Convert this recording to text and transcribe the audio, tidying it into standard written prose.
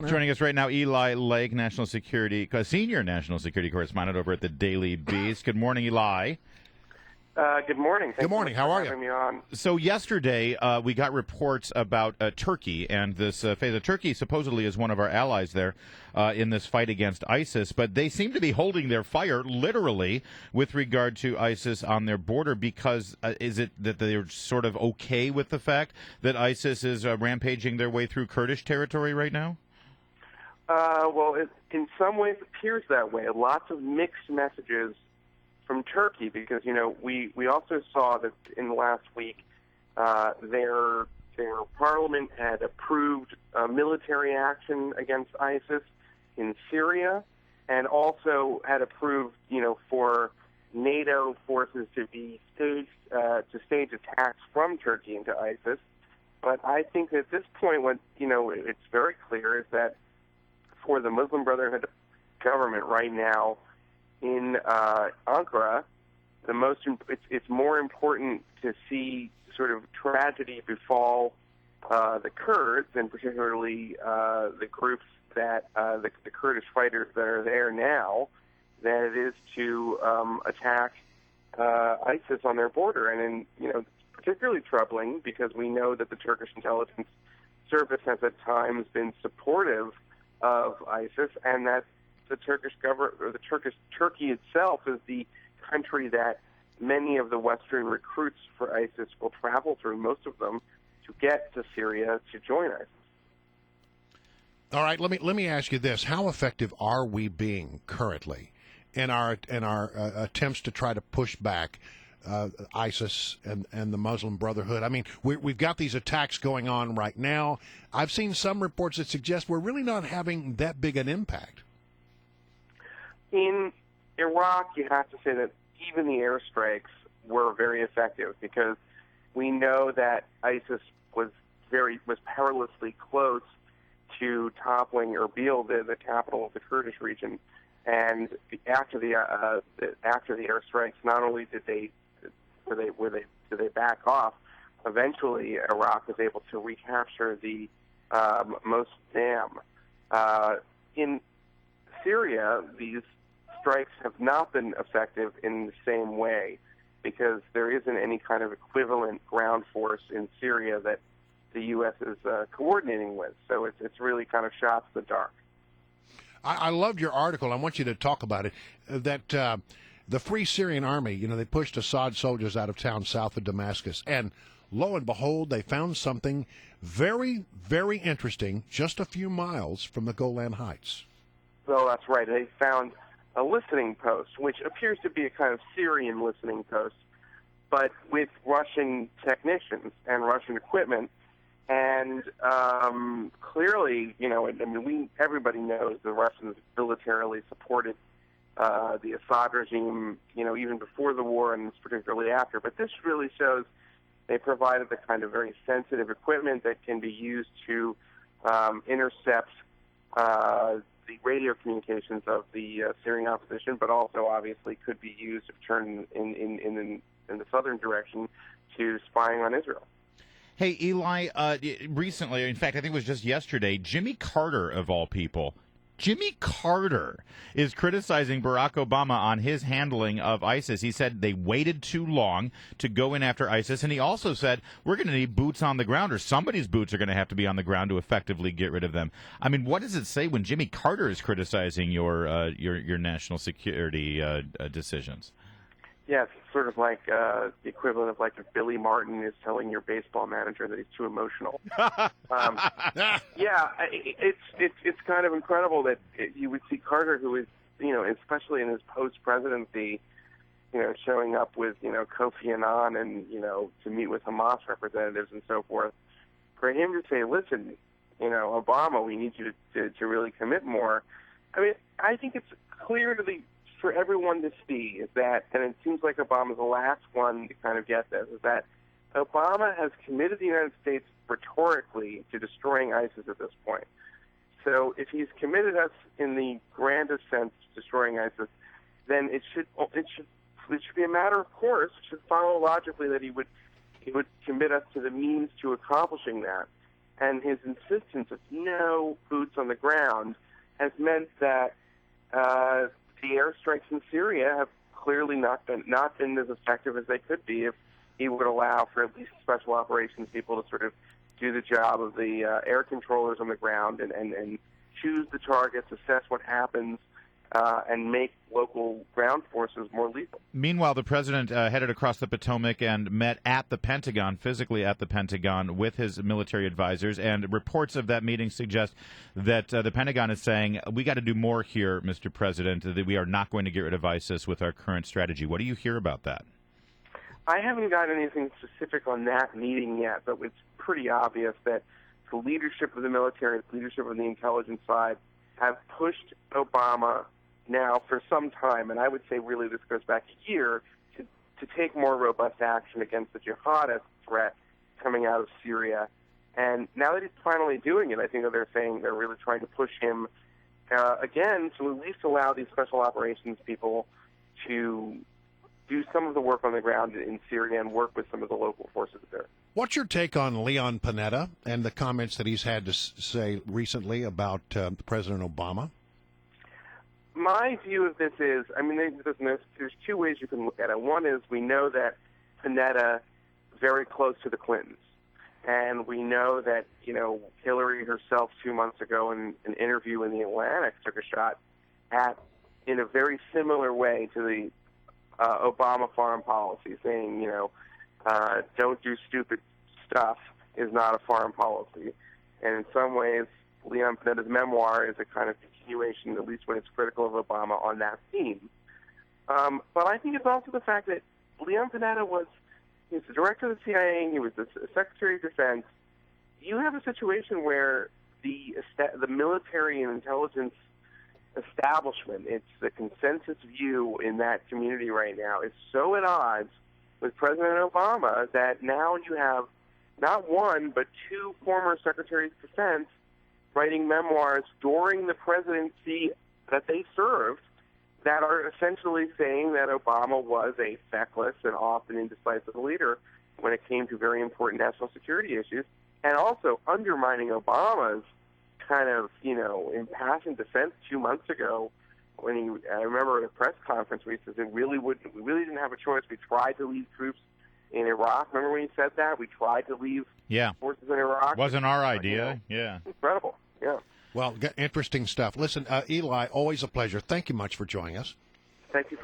Joining us right now, Eli Lake, senior national security correspondent over at the Daily Beast. Good morning, Eli. Good morning. Good morning. How are you? Me on. So yesterday, we got reports about Turkey, and this phase of Turkey supposedly is one of our allies there in this fight against ISIS, but they seem to be holding their fire literally with regard to ISIS on their border because is it that they're sort of okay with the fact that ISIS is rampaging their way through Kurdish territory right now? Well, in some ways it appears that way. Lots of mixed messages from Turkey because, we also saw that in the last week their parliament had approved military action against ISIS in Syria and also had approved, for NATO forces to be staged, to stage attacks from Turkey into ISIS. But I think at this point what, it's very clear is that for the Muslim Brotherhood government right now, in Ankara, it's more important to see sort of tragedy befall the Kurds, and particularly the groups that the Kurdish fighters that are there now, than it is to attack ISIS on their border. And it's particularly troubling because we know that the Turkish intelligence service has at times been supportive of ISIS, and that the Turkish government, or Turkey itself, is the country that many of the Western recruits for ISIS will travel through, most of them, to get to Syria to join ISIS. All right, let me ask you this: how effective are we being currently in our attempts to try to push back ISIS and the Muslim Brotherhood? I mean, we've got these attacks going on right now. I've seen some reports that suggest we're really not having that big an impact. In Iraq, you have to say that even the airstrikes were very effective because we know that ISIS was perilously close to toppling Erbil, the capital of the Kurdish region. And after the airstrikes, not only did they back off, eventually Iraq was able to recapture the Mosul dam. In Syria, these strikes have not been effective in the same way because there isn't any kind of equivalent ground force in Syria that the U.S. is coordinating with. So it's really kind of shots in the dark. I loved your article. I want you to talk about it. That the Free Syrian Army, they pushed Assad soldiers out of town south of Damascus, and lo and behold, they found something very, very interesting just a few miles from the Golan Heights. So that's right. They found a listening post, which appears to be a kind of Syrian listening post, but with Russian technicians and Russian equipment. And clearly, everybody knows the Russians militarily supported the Assad regime, even before the war and particularly after. But this really shows they provided the kind of very sensitive equipment that can be used to intercept the radio communications of the Syrian opposition, but also obviously could be used if turned in the southern direction to spying on Israel. Hey, Eli, recently, in fact, I think it was just yesterday, Jimmy Carter, of all people, Jimmy Carter is criticizing Barack Obama on his handling of ISIS. He said they waited too long to go in after ISIS, and he also said we're going to need boots on the ground, or somebody's boots are going to have to be on the ground to effectively get rid of them. I mean, what does it say when Jimmy Carter is criticizing your national security decisions? Yes, it's sort of like the equivalent of like if Billy Martin is telling your baseball manager that he's too emotional. Yeah, it's kind of incredible that you would see Carter, who is, especially in his post-presidency, showing up with, Kofi Annan and, to meet with Hamas representatives and so forth. For him to say, listen, Obama, we need you to really commit more. I mean, I think it's clear for everyone to see is that, and it seems like Obama's the last one to kind of get this, is that Obama has committed the United States rhetorically to destroying ISIS at this point. So if he's committed us in the grandest sense to destroying ISIS, then it should be a matter of course. It should follow logically that he would commit us to the means to accomplishing that. and his insistence of no boots on the ground has meant that the airstrikes in Syria have clearly not been as effective as they could be if he would allow for at least special operations people to sort of do the job of the air controllers on the ground and choose the targets, assess what happens, and make local ground forces more lethal. Meanwhile, the president headed across the Potomac and met at the Pentagon, physically at the Pentagon, with his military advisors. And reports of that meeting suggest that the Pentagon is saying, we got to do more here, Mr. President, that we are not going to get rid of ISIS with our current strategy. What do you hear about that? I haven't got anything specific on that meeting yet, but it's pretty obvious that the leadership of the military, the leadership of the intelligence side, have pushed Obama now for some time, and I would say really this goes back a year, to take more robust action against the jihadist threat coming out of Syria. And now that he's finally doing it, I think that they're saying they're really trying to push him again to at least allow these special operations people to do some of the work on the ground in Syria and work with some of the local forces there. What's your take on Leon Panetta and the comments that he's had to say recently about President Obama? My view of this is, I mean, there's two ways you can look at it. One is we know that Panetta very close to the Clintons, and we know that, Hillary herself 2 months ago in an interview in the Atlantic took a shot at, in a very similar way to the Obama foreign policy, saying, don't do stupid stuff is not a foreign policy. And in some ways, Leon Panetta's memoir is a kind of continuation, at least when it's critical of Obama, on that theme. But I think it's also the fact that Leon Panetta was the director of the CIA, he was the Secretary of Defense. You have a situation where the military and intelligence establishment, it's the consensus view in that community right now, is so at odds with President Obama that now you have not one but two former Secretaries of Defense writing memoirs during the presidency that they served that are essentially saying that Obama was a feckless and often indecisive leader when it came to very important national security issues, and also undermining Obama's kind of, impassioned defense 2 months ago when I remember at a press conference where he says, we really didn't have a choice. We tried to leave troops in Iraq. Remember when he said that? We tried to leave forces in Iraq. Wasn't our idea. Yeah. Incredible. Yeah. Well, interesting stuff. Listen, Eli, always a pleasure. Thank you much for joining us. Thank you.